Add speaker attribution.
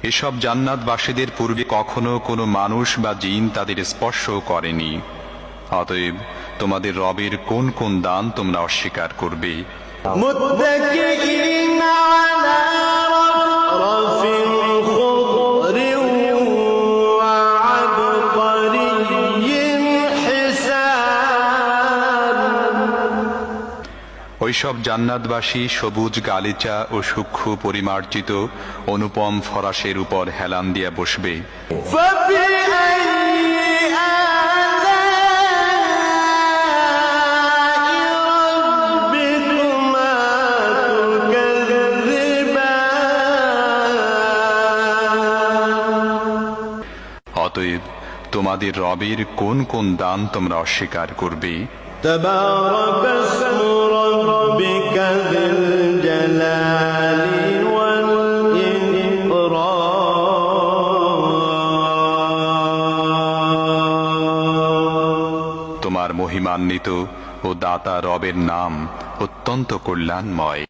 Speaker 1: এসব জান্নাতবাসীদের পূর্বে কখনো কোনো মানুষ বা জিন তাদের স্পর্শ করেনি। অতএব তোমাদের রবের কোন কোন দান তোমরা অস্বীকার করবে? ওইসব জান্নাতবাসী সবুজ গালিচা ও সূক্ষ্ম পরিমার্জিত অনুপম ফরাসের উপর হেলান দিয়া বসবে। অতএব তোমাদের রবের কোন কোন দান তোমরা অস্বীকার করবে?
Speaker 2: تبارك اسم ربك ذي الجلال والإكرام।
Speaker 1: তোমার মহিমান্বিত ও দাতা রবের নাম অত্যন্ত কল্যাণময়।